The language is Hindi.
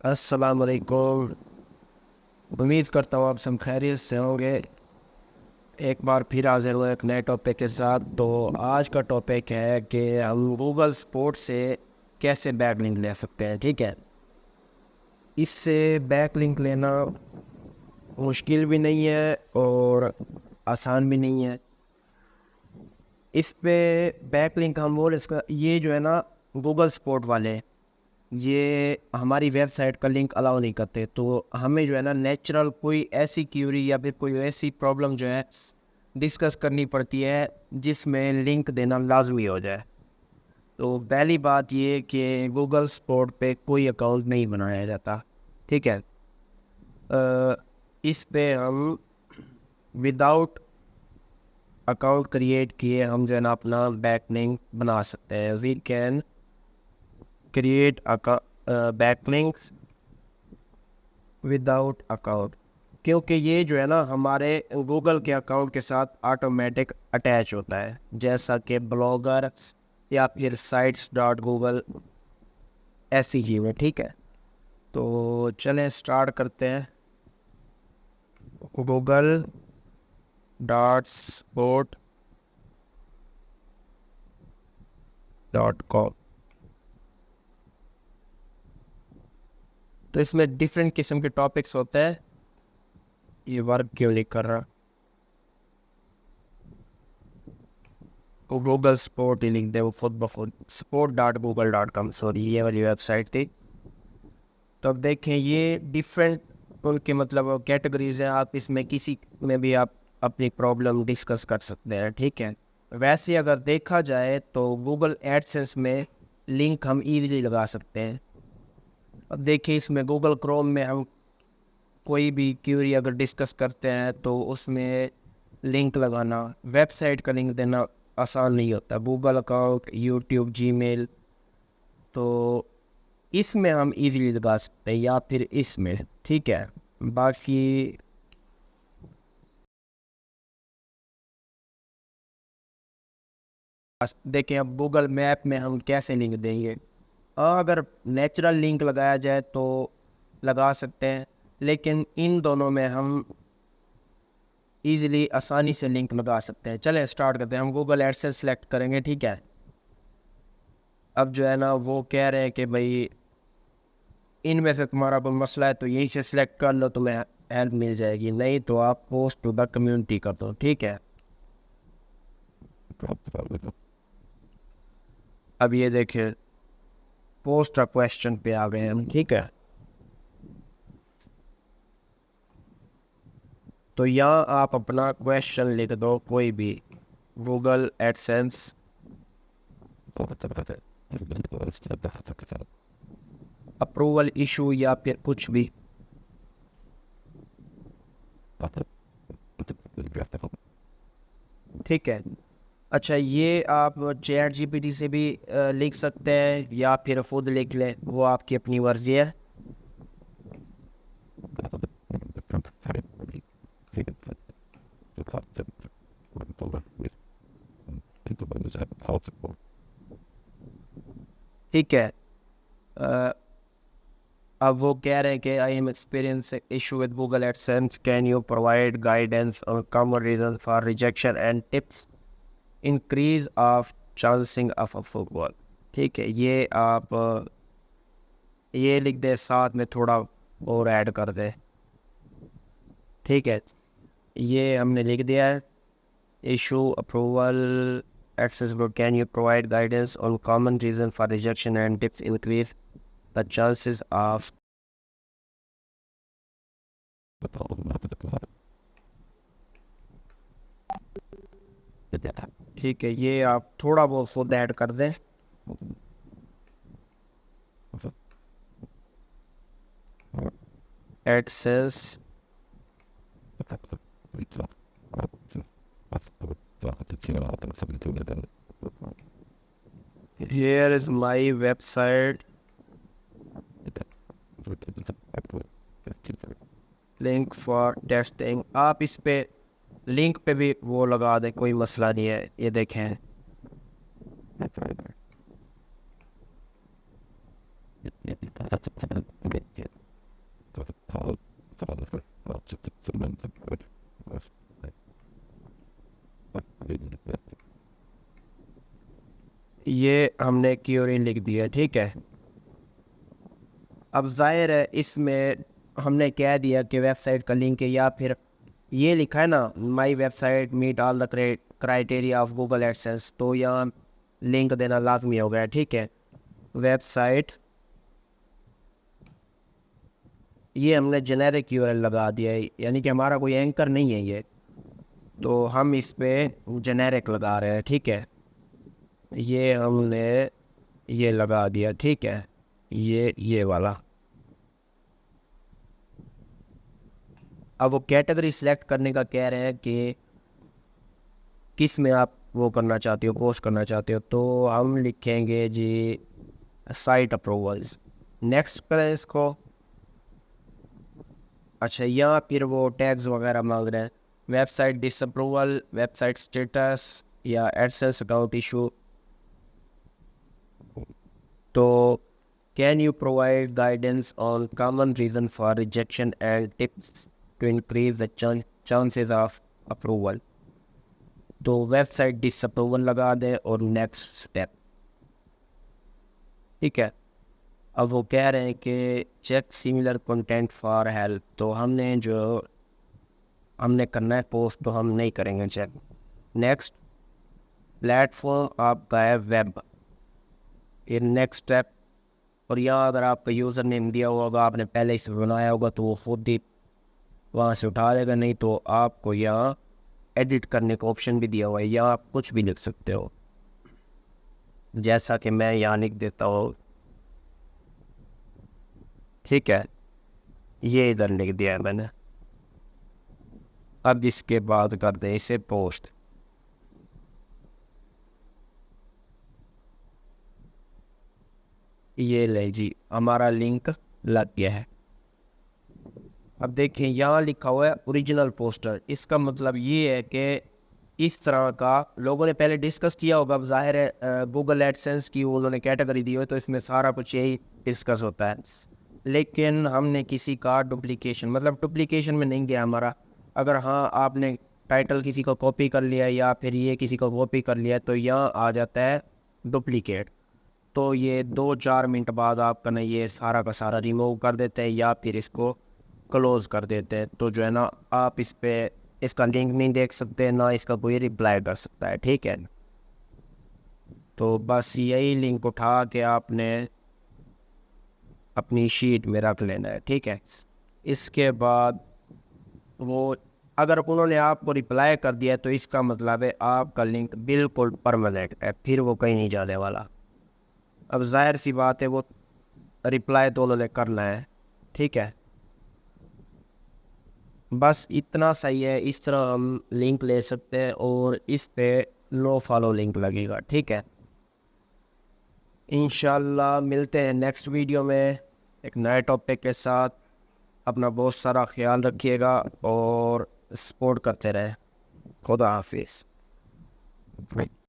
अस्सलाम वालेकुम। उम्मीद करता हूँ आप सब खैरियत से होंगे। एक बार फिर हाजिर हुआ एक नए टॉपिक के साथ। तो आज का टॉपिक है कि हम गूगल सपोर्ट से कैसे बैकलिंक ले सकते हैं। ठीक है, इससे बैकलिंक लेना मुश्किल भी नहीं है और आसान भी नहीं है। इस पे बैकलिंक हम बोल इसका ये जो है ना, गूगल सपोर्ट वाले ये हमारी वेबसाइट का लिंक अलाउ नहीं करते। तो हमें जो है ना नेचुरल कोई ऐसी क्यूरी या फिर कोई ऐसी प्रॉब्लम जो है डिस्कस करनी पड़ती है जिसमें लिंक देना लाजमी हो जाए। तो पहली बात ये कि गूगल सपोर्ट पे कोई अकाउंट नहीं बनाया जाता। ठीक है, इस पे हम विदाउट अकाउंट क्रिएट किए हम जो है ना अपना बैकलिंक बना सकते हैं। We can create backlinks without account, क्योंकि ये जो है ना हमारे गूगल के अकाउंट के साथ ऑटोमेटिक अटैच होता है, जैसा कि ब्लॉगर या फिर साइट्स डॉट गूगल ऐसी ही है। ठीक है, तो चलें स्टार्ट करते हैं। Google dot support dot com. तो इसमें डिफरेंट किस्म के टॉपिक्स होते हैं। ये वर्क क्यों नहीं कर रहा, वो गूगल सपोर्ट ही लिख दे, वो खुद ब खुद support dot Google dot com, sorry ये वाली वेबसाइट थी। तो अब देखें ये डिफरेंट उनके मतलब कैटेगरीज हैं। आप इसमें किसी में भी आप अपनी प्रॉब्लम डिस्कस कर सकते हैं। ठीक है, वैसे अगर देखा जाए तो गूगल एडसेंस में लिंक हम इजीली लगा सकते हैं। अब देखिए इसमें गूगल क्रोम में हम कोई भी क्यूरी अगर डिस्कस करते हैं तो उसमें लिंक लगाना, वेबसाइट का लिंक देना आसान नहीं होता। गूगल अकाउंट, यूट्यूब, जीमेल, तो इसमें हम इजीली लगा सकते हैं या फिर इसमें। ठीक है, बाकी देखें अब गूगल मैप में हम कैसे लिंक देंगे। अगर नेचुरल लिंक लगाया जाए तो लगा सकते हैं, लेकिन इन दोनों में हम इजीली आसानी से लिंक लगा सकते हैं। चलें स्टार्ट करते हैं। हम गूगल एडसेंस सेलेक्ट करेंगे। ठीक है, अब जो है ना वो कह रहे हैं कि भाई इनमें से तुम्हारा कोई मसला है तो यहीं से सिलेक्ट कर लो, तुम्हें हेल्प मिल जाएगी, नहीं तो आप पोस्ट टू द कम्युनिटी कर दो। ठीक है, अब ये देखिए पोस्ट अ क्वेश्चन पे आ गए हम। ठीक है, तो यहाँ आप अपना क्वेश्चन लिख दो कोई भी, गूगल एडसेंस अप्रूवल इशू या फिर कुछ भी। ठीक है, अच्छा ये आप चैट जीपीटी से भी लिख सकते हैं या फिर खुद लिख लें, वो आपकी अपनी मर्जी है। ठीक है, अ, अब वो कह रहे हैं कि I am experience issue with Google AdSense, can you provide guidance और common reason for rejection and tips increase of chancing of a football. ठीक है, ये आप ये लिख दे, साथ में थोड़ा और ऐड कर दे। ठीक है, ये हमने लिख दिया है। Issue approval access, can you provide guidance on common reason for rejection and tips increase the chances of. ठीक है, ये आप थोड़ा बहुत खुद ऐड कर दें। Access here is my website link for testing. आप इस पे लिंक पे भी वो लगा दें, कोई मसला नहीं है। ये देखें क्यूरी लिख दिया, ठीक है। अब जाहिर है इसमें हमने कह दिया कि वेबसाइट का लिंक है, या फिर ये लिखा है ना, my website meet all the criteria of Google AdSense, तो यहाँ लिंक देना लाजमी हो गया, ठीक है। वेबसाइट, ये हमने जेनेरिक यूआरएल लगा दिया है, यानी कि हमारा कोई एंकर नहीं है ये, तो हम इस पे जेनेरिक लगा रहे हैं, ठीक है। ये हमने ये लगा दिया, ठीक है, ये वाला। अब वो कैटेगरी सिलेक्ट करने का कह रहे हैं कि किस में आप वो करना चाहते हो, पोस्ट करना चाहते हो, तो हम लिखेंगे जी साइट अप्रूवल्स। नेक्स्ट करें इसको। अच्छा, यहाँ फिर वो टैग्स वगैरह मांग रहे हैं, वेबसाइट डिसअप्रूवल, वेबसाइट स्टेटस, या एडसेंस अकाउंट इशू। तो can you provide guidance on common reason for rejection and tips to increase the chances of approval. तो वेबसाइट डिसअप्रूवल लगा दें और नेक्स्ट स्टेप, ठीक है। अब वो कह रहे हैं कि check similar content for help, तो हमने करना है पोस्ट, तो हम नहीं करेंगे चेक। नेक्स्ट, प्लेटफॉर्म आपका है वेब, ये नेक्स्ट स्टेप। और यहाँ अगर आपका यूज़र नेम दिया होगा, आपने पहले इसे बनाया होगा, तो वो खुद ही वहाँ से उठा लेगा, नहीं तो आपको यहाँ एडिट करने का ऑप्शन भी दिया हुआ है, यहाँ आप कुछ भी लिख सकते हो, जैसा कि मैं यहाँ लिख देता हूँ, ठीक है। ये इधर लिख दिया है मैंने। अब इसके बाद कर दें इसे पोस्ट। ये ले जी, हमारा लिंक लग गया है। अब देखिए यहाँ लिखा हुआ है ओरिजिनल पोस्टर, इसका मतलब ये है कि इस तरह का लोगों ने पहले डिस्कस किया होगा। अब जाहिर है गूगल एडसेंस की उन्होंने कैटेगरी दी हो, तो इसमें सारा कुछ यही डिस्कस होता है, लेकिन हमने किसी का डुप्लीकेशन, मतलब डुप्लीकेशन में नहीं गया हमारा। अगर हाँ आपने टाइटल किसी को कॉपी कर लिया या फिर ये किसी को कॉपी कर लिया, तो यहाँ आ जाता है डुप्लीकेट। तो ये 2-4 मिनट बाद आपका ना ये सारा का सारा रिमूव कर देते हैं या फिर इसको क्लोज़ कर देते हैं। तो जो है ना, आप इस पे इसका लिंक नहीं देख सकते, ना इसका कोई रिप्लाई कर सकता है, ठीक है। तो बस यही लिंक उठा के आपने अपनी शीट में रख लेना है, ठीक है। इसके बाद वो अगर उन्होंने आपको रिप्लाई कर दिया, तो इसका मतलब है आपका लिंक बिल्कुल परमानेंट है, फिर वो कहीं नहीं जाने वाला। अब जाहिर सी बात है वो रिप्लाई तो उन्होंने करना है, ठीक है। बस इतना सही है, इस तरह हम लिंक ले सकते हैं और इस पे नो फॉलो लिंक लगेगा, ठीक है। इंशाल्लाह मिलते हैं नेक्स्ट वीडियो में एक नए टॉपिक के साथ। अपना बहुत सारा ख्याल रखिएगा और सपोर्ट करते रहें। खुदा हाफिज़।